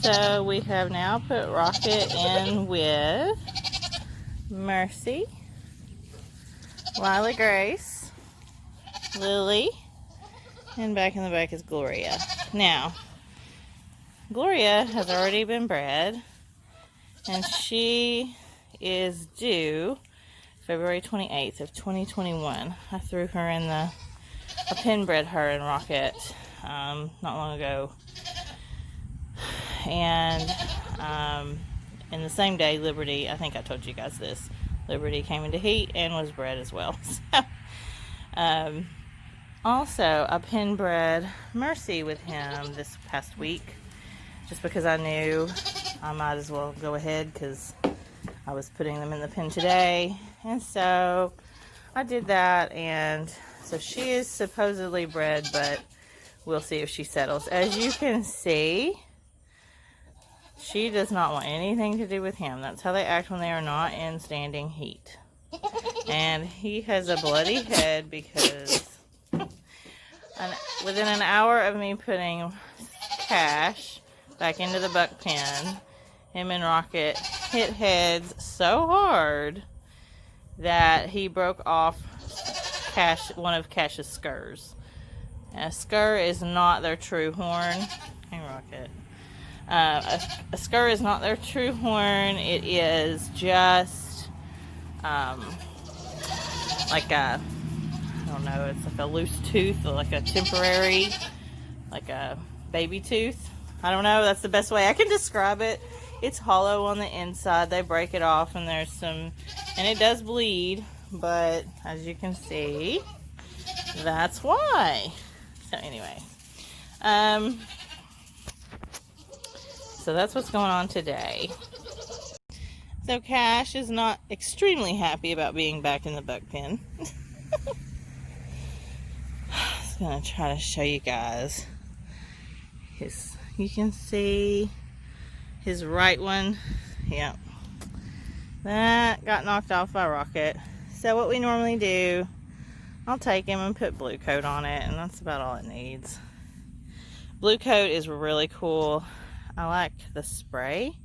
So we have now put Rocket in with Mercy, Lila Grace, Lily, and back in the back is Gloria. Now, Gloria has already been bred, and she is due February 28th of 2021. I threw her in I pen bred her in Rocket not long ago. And in the same day, Liberty, I think I told you guys this, Liberty came into heat and was bred as well. So, also, I pen bred Mercy with him this past week, just because I knew I might as well go ahead because I was putting them in the pen today. And so I did that, and so she is supposedly bred, but we'll see if she settles. As you can see, she does not want anything to do with him. That's how they act when they are not in standing heat. And he has a bloody head because within an hour of me putting Cash back into the buck pen, him and Rocket hit heads so hard that he broke off one of Cash's skurs. And a skur is not their true horn. Hey, Rocket. A skur is not their true horn. It is just like a, I don't know, it's like a loose tooth, or like a temporary, like a baby tooth. I don't know, that's the best way I can describe it. It's hollow on the inside. They break it off, and there's some, and it does bleed, but as you can see, that's why. So anyway, so that's what's going on today. So Cash is not extremely happy about being back in the buck pen. I'm just gonna try to show you guys you can see his right one. Yeah, that got knocked off by Rocket. So what we normally do, I'll take him and put blue coat on it, and that's about all it needs. Blue coat is really cool. I like the spray.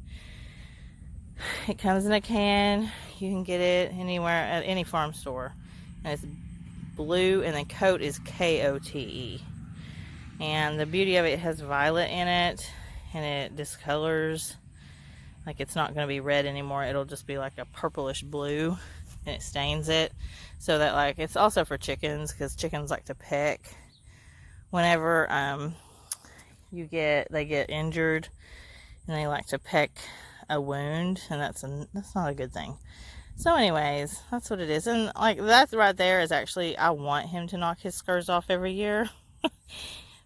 It comes in a can. You can get it anywhere at any farm store. And it's blue, and the coat is Kote. And the beauty of it has violet in it, and it discolors. Like, it's not going to be red anymore. It'll just be like a purplish blue, and it stains it. So that, like, it's also for chickens, because chickens like to peck whenever they get injured, and they like to peck a wound, and that's not a good thing. So anyways, that's what it is. And like that right there is actually, I want him to knock his skurs off every year.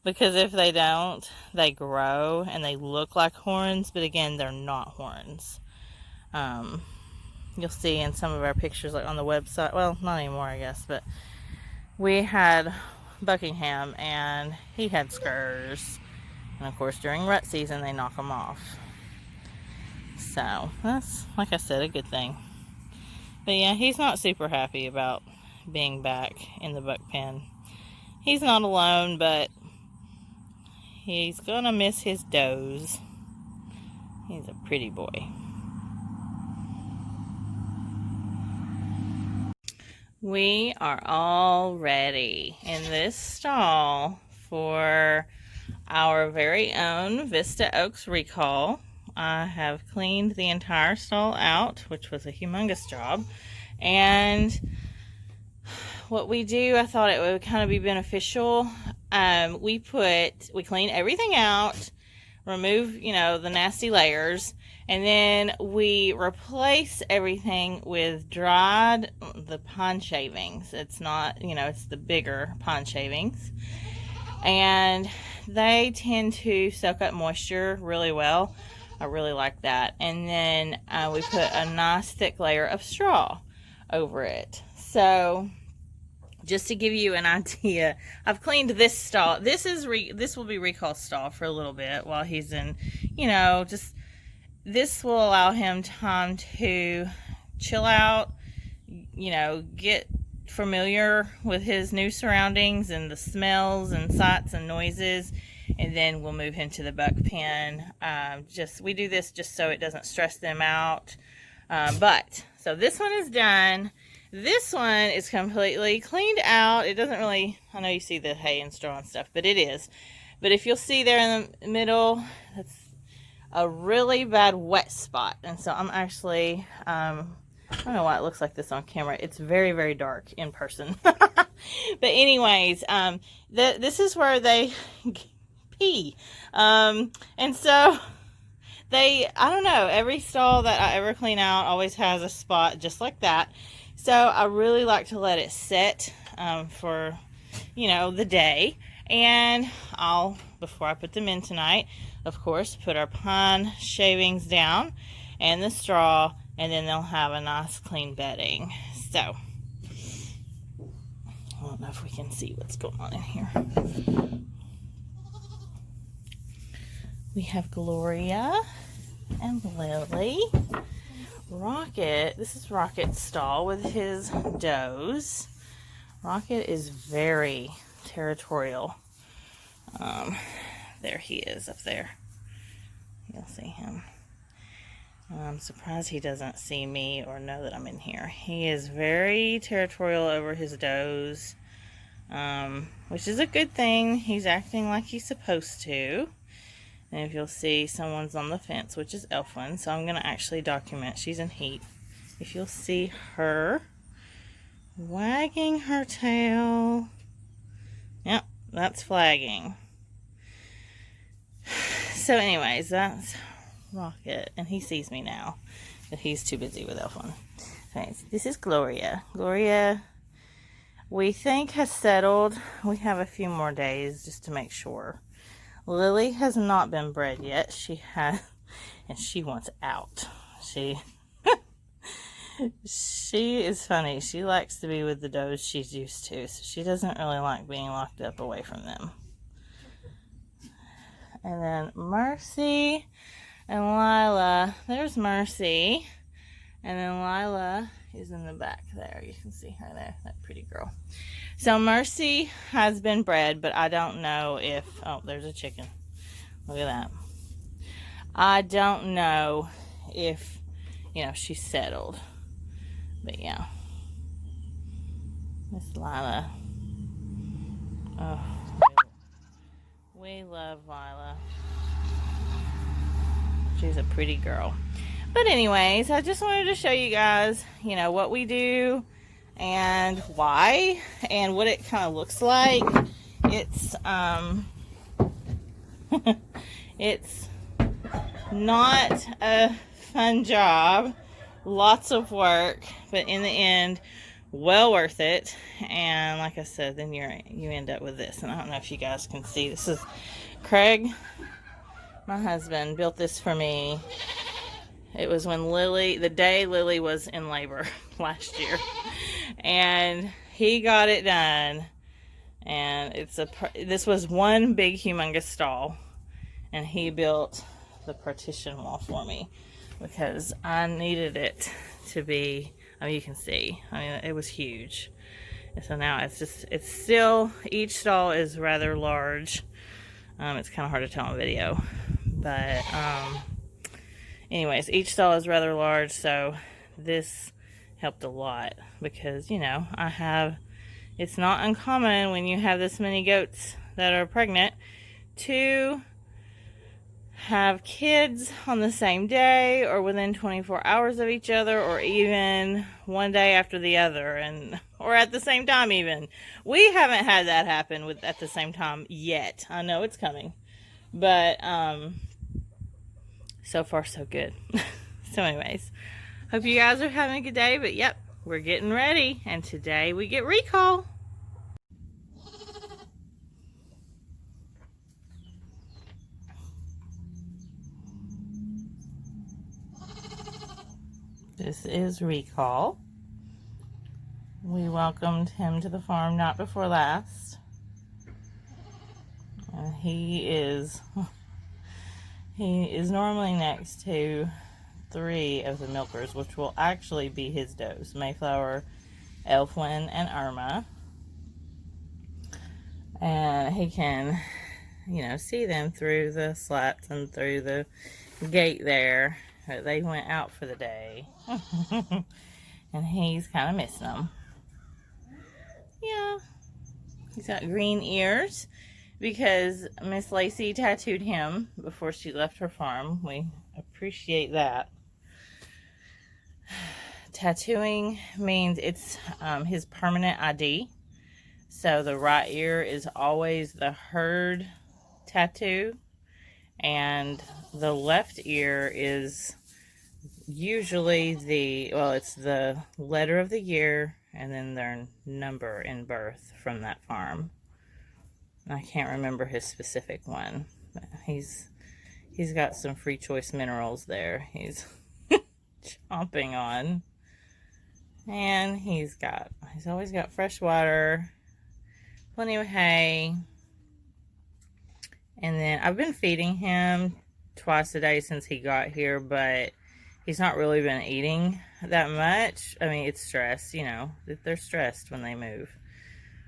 Because if they don't, they grow and they look like horns, but again, they're not horns. You'll see in some of our pictures, like on the website, well, not anymore I guess, but we had Buckingham and he had skurs, and of course during rut season they knock them off. So that's, like I said, a good thing. But yeah, he's not super happy about being back in the buck pen. He's not alone, but he's gonna miss his does. He's a pretty boy. We are all ready in this stall for our very own Vista Oaks recall. I have cleaned the entire stall out, which was a humongous job. And what we do, I thought it would kind of be beneficial. We clean everything out, remove, the nasty layers, and then we replace everything with the pine shavings. It's not, it's the bigger pine shavings. And they tend to soak up moisture really well. I really like that. And then we put a nice thick layer of straw over it. So just to give you an idea, I've cleaned this stall. This will be recall stall for a little bit while he's in, this will allow him time to chill out, get familiar with his new surroundings and the smells and sights and noises. and then we'll move him to the buck pen. We do this just so it doesn't stress them out. So this one is done. This one is completely cleaned out. It doesn't really, I know you see the hay and straw and stuff, but it is. But if you'll see there in the middle, that's a really bad wet spot. And so I'm actually, I don't know why it looks like this on camera. It's very, very dark in person. But anyways, this is where they pee. And so I don't know, every stall that I ever clean out always has a spot just like that. So I really like to let it set for, the day. And before I put them in tonight, of course, put our pine shavings down and the straw, and then they'll have a nice clean bedding. So, I don't know if we can see what's going on in here. We have Gloria and Lily. Rocket, this is Rocket's stall with his does. Rocket is very territorial. There he is up there. You'll see him. I'm surprised he doesn't see me or know that I'm in here. He is very territorial over his does, which is a good thing. He's acting like he's supposed to. And if you'll see, someone's on the fence, which is Elfwin. So I'm going to actually document. She's in heat. If you'll see her wagging her tail. Yep, that's flagging. So anyways, that's Rocket. And he sees me now. But he's too busy with Elfwin. Okay, this is Gloria. Gloria, we think, has settled. We have a few more days just to make sure. Lily has not been bred yet. She has, and she wants out. She is funny. She likes to be with the does she's used to, so she doesn't really like being locked up away from them. And then Mercy and Lila. There's Mercy. And then Lila is in the back there. You can see her there, that pretty girl. So Mercy has been bred, but I don't know if, oh, there's a chicken. Look at that. I don't know if, she's settled. But yeah. Miss Lila. Oh, we love Lila. She's a pretty girl. But anyways, I just wanted to show you guys, what we do and why and what it kind of looks like. It's it's not a fun job, lots of work, but in the end, well worth it. And like I said, then you end up with this. And I don't know if you guys can see, this is Craig, my husband, built this for me. It was when the day Lily was in labor last year. And he got it done. And this was one big humongous stall. And he built the partition wall for me. Because I needed it to be, you can see. It was huge. And so now it's still, each stall is rather large. It's kind of hard to tell on video. But, anyways, each stall is rather large, so this helped a lot because, it's not uncommon when you have this many goats that are pregnant to have kids on the same day or within 24 hours of each other, or even one day after the other, or at the same time even. We haven't had that happen at the same time yet. I know it's coming, but so far so good. So anyways, hope you guys are having a good day. But yep, we're getting ready, and today we get recall. This is recall. We welcomed him to the farm night before last, and he is normally next to 3 of the milkers, which will actually be his does: Mayflower, Elfwin, and Irma. And he can you know, see them through the slats and through the gate there. But they went out for the day. And he's kind of missing them. Yeah. He's got green ears because Miss Lacey tattooed him before she left her farm. We appreciate that. Tattooing means it's his permanent ID. So the right ear is always the herd tattoo, and the left ear is usually it's the letter of the year and then their number in birth from that farm. I can't remember his specific one, but he's got some free choice minerals there he's chomping on. And he's always got fresh water, plenty of hay. And then I've been feeding him twice a day since he got here, but he's not really been eating that much. I mean, it's stress, you know, they're stressed when they move.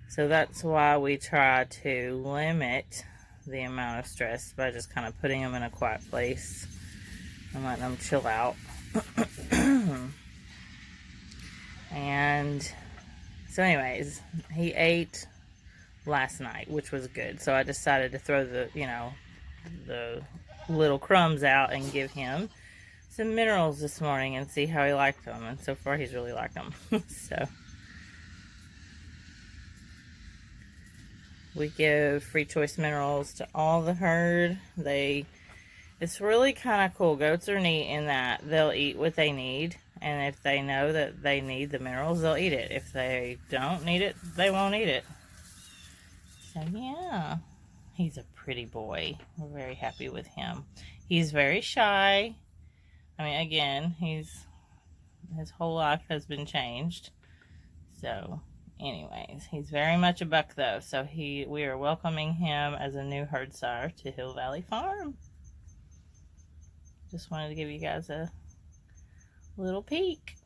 So that's why we try to limit the amount of stress by just kind of putting them in a quiet place and letting them chill out. And so anyways, he ate last night, which was good. So I decided to throw the little crumbs out and give him some minerals this morning and see how he liked them. And so far he's really liked them. So we give free choice minerals to all the herd. It's really kind of cool. Goats are neat in that they'll eat what they need. And if they know that they need the minerals, they'll eat it. If they don't need it, they won't eat it. So yeah, he's a pretty boy. We're very happy with him. He's very shy. I mean, again, his whole life has been changed. So anyways, he's very much a buck though. So we are welcoming him as a new herd sire to Hill Valley Farm. Just wanted to give you guys a little peek.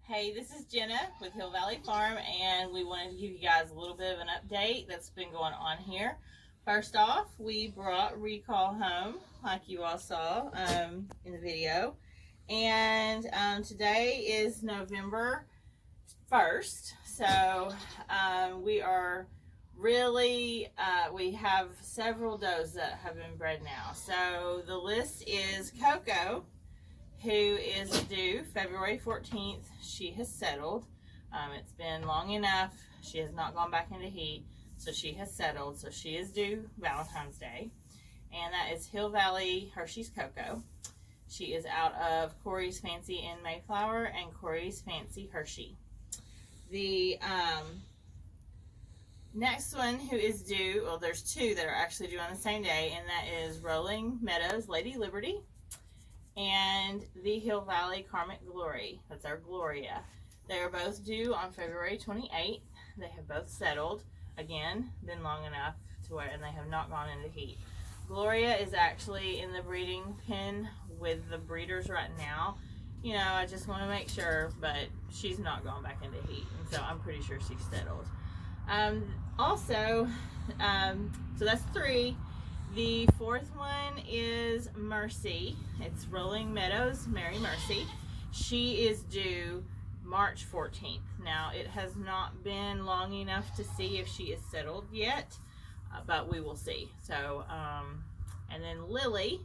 Hey, this is Jenna with Hill Valley Farm, and we wanted to give you guys a little bit of an update that's been going on here. First off, we brought Recall home, like you all saw in the video. And today is November 1st, so we are really, we have several does that have been bred now. So the list is Coco, who is due February 14th. She has settled. It's been long enough. She has not gone back into heat, so she has settled. So she is due Valentine's Day. And that is Hill Valley Hershey's Coco. She is out of Corey's Fancy in Mayflower and Corey's Fancy Hershey. The next one who is due, well, there's two that are actually due on the same day, and that is Rolling Meadows Lady Liberty and the Hill Valley Karmic Glory. That's our Gloria. They are both due on February 28th. They have both settled. Again, been long enough to where, and they have not gone into heat. Gloria is actually in the breeding pen with the breeders right now. You know, I just want to make sure, but she's not gone back into heat, and so I'm pretty sure she's settled. So that's three. The fourth one is Mercy. It's Rolling Meadows Mary Mercy. She is due March 14th. Now, it has not been long enough to see if she is settled yet, but we will see. So, and then Lily,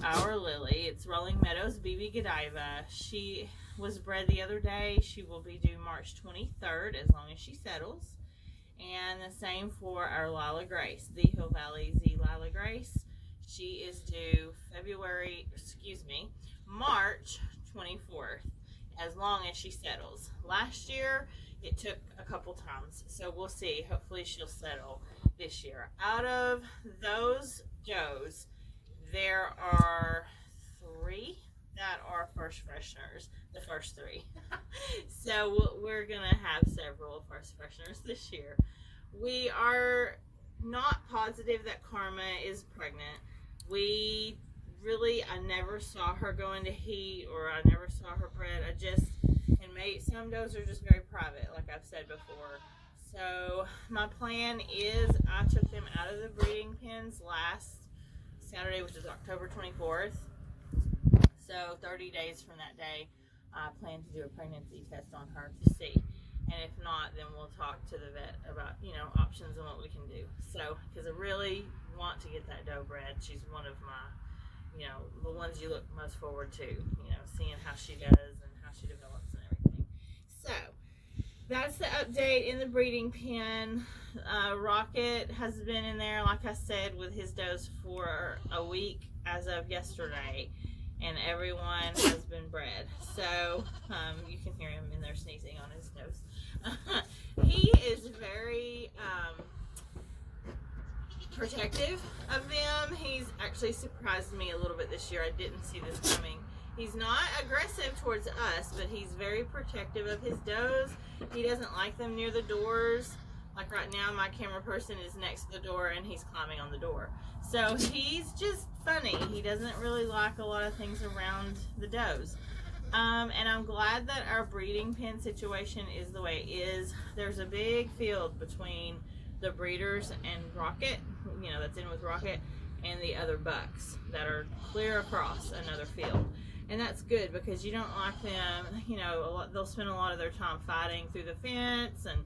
our Lily, it's Rolling Meadows BB Godiva. She was bred the other day. She will be due March 23rd as long as she settles. And the same for our Lila Grace, the Hill Valley Z Lila Grace. She is due March 24th, as long as she settles. Last year, it took a couple times, so we'll see. Hopefully, she'll settle this year. Out of those does, there are three that are first fresheners, the first three. So we're going to have several first fresheners this year. We are not positive that Karma is pregnant. I never saw her go into heat, or I never saw her bred. Some does are just very private, like I've said before. So my plan is I took them out of the pens last Saturday, which is October 24th. So 30 days from that day, I plan to do a pregnancy test on her to see. And if not, then we'll talk to the vet about, options and what we can do. So, because I really want to get that doe bred. She's one of my, the ones you look most forward to, seeing how she does and how she develops and everything. So, that's the update in the breeding pen. Rocket has been in there, like I said, with his does for a week as of yesterday. And everyone has been bred. So, you can hear him in there sneezing on his nose. He is very protective of them. He's actually surprised me a little bit this year. I didn't see this coming. He's not aggressive towards us, but he's very protective of his does. He doesn't like them near the doors. Like right now, my camera person is next to the door and he's climbing on the door. So he's just funny. He doesn't really like a lot of things around the does. And I'm glad that our breeding pen situation is the way it is. There's a big field between the breeders and Rocket, that's in with Rocket, and the other bucks that are clear across another field. And that's good because you don't like them, they'll spend a lot of their time fighting through the fence and,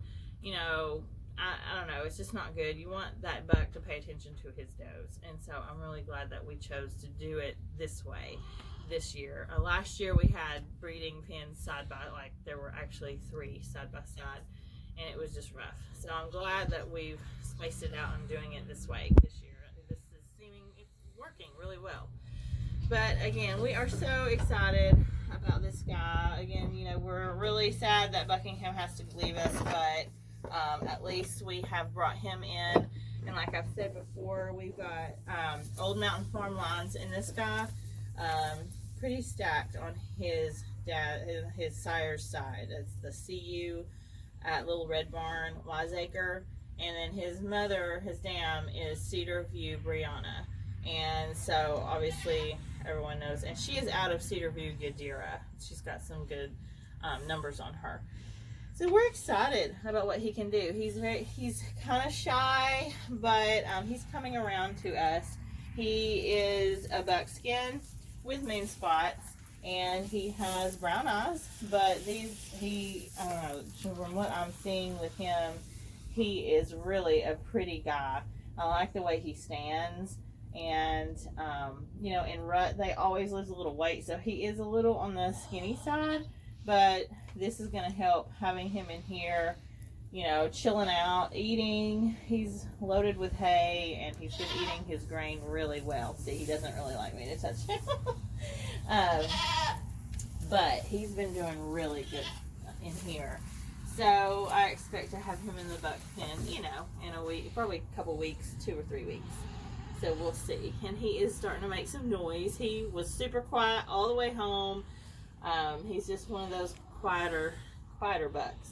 I don't know, it's just not good. You want that buck to pay attention to his does. And so I'm really glad that we chose to do it this way this year. Last year we had breeding pens side by, there were actually 3 side by side, and it was just rough. So I'm glad that we've spaced it out and doing it this way this year. This is it's working really well. But again, we are so excited about this guy. Again, we're really sad that Buckingham has to leave us, but at least we have brought him in. And like I've said before, we've got Old Mountain Farm lines in this guy, pretty stacked on his sire's side. It's the CU at Little Red Barn, Wiseacre, and then his mother, his dam, is Cedar View Brianna. And so obviously everyone knows, and she is out of Cedar View Gadira. She's got some good numbers on her. So we're excited about what he can do. He's kind of shy, but he's coming around to us. He is a buckskin with moon spots, and he has brown eyes, but I don't know, from what I'm seeing with him, he is really a pretty guy. I like the way he stands, and in rut they always lose a little weight, so he is a little on the skinny side, but this is going to help having him in here, chilling out, eating. He's loaded with hay, and he's been eating his grain really well. See, he doesn't really like me to touch him. But he's been doing really good in here. So I expect to have him in the buck pen, in a week, probably a couple weeks, 2 or 3 weeks. So we'll see. And he is starting to make some noise. He was super quiet all the way home. He's just one of those quieter bucks.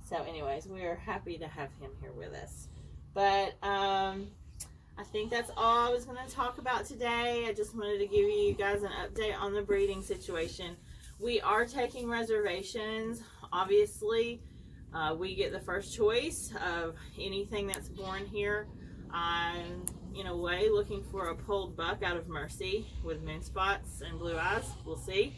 So anyways, we are happy to have him here with us. But I think that's all I was going to talk about today. I just wanted to give you guys an update on the breeding situation. We are taking reservations. Obviously, we get the first choice of anything that's born here. I'm, in a way, looking for a polled buck out of Mercy with moon spots and blue eyes. We'll see.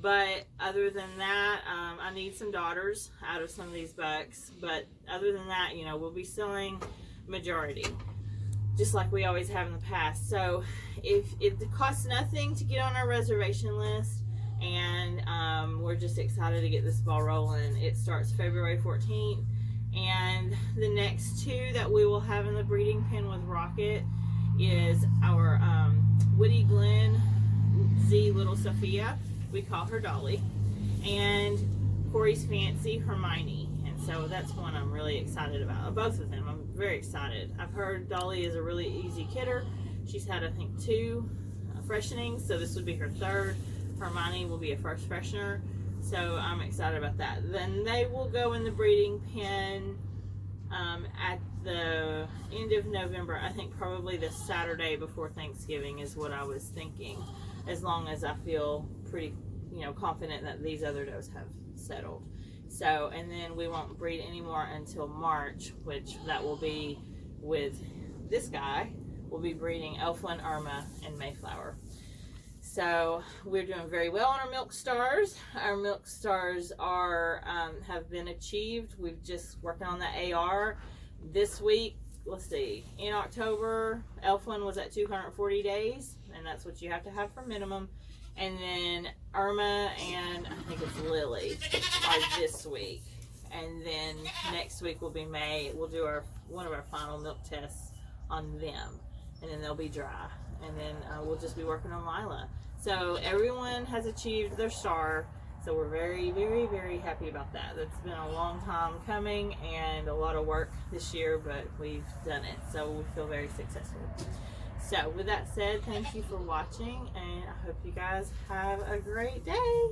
But other than that, I need some daughters out of some of these bucks. But other than that, we'll be selling majority, just like we always have in the past. So if it costs nothing to get on our reservation list, and we're just excited to get this ball rolling. It starts February 14th, and the next 2 that we will have in the breeding pen with Rocket is our Woody Glen Z Little Sophia. We call her Dolly, and Corey's Fancy Hermione. And so that's one I'm really excited about. Both of them, I'm very excited. I've heard Dolly is a really easy kidder. She's had, I think, 2 freshenings, so this would be her 3rd. Hermione will be a first freshener, so I'm excited about that. Then they will go in the breeding pen at the end of November. I think probably the Saturday before Thanksgiving is what I was thinking, as long as I feel pretty confident that these other does have settled. So, and then we won't breed anymore until March, which that will be with this guy, will be breeding Elfwin, Irma, and Mayflower. So we're doing very well on our milk stars. Our milk stars are have been achieved. We've just working on the AR this week. Let's see, in October, Elfwin was at 240 days, and that's what you have to have for minimum. And then Irma and I think it's Lily are this week. And then next week will be May. We'll do one of our final milk tests on them, and then they'll be dry. And then we'll just be working on Lila. So everyone has achieved their star. So we're very, very, very happy about that. That's been a long time coming and a lot of work this year, but we've done it. So we feel very successful. So with that said, thank you for watching, and I hope you guys have a great day.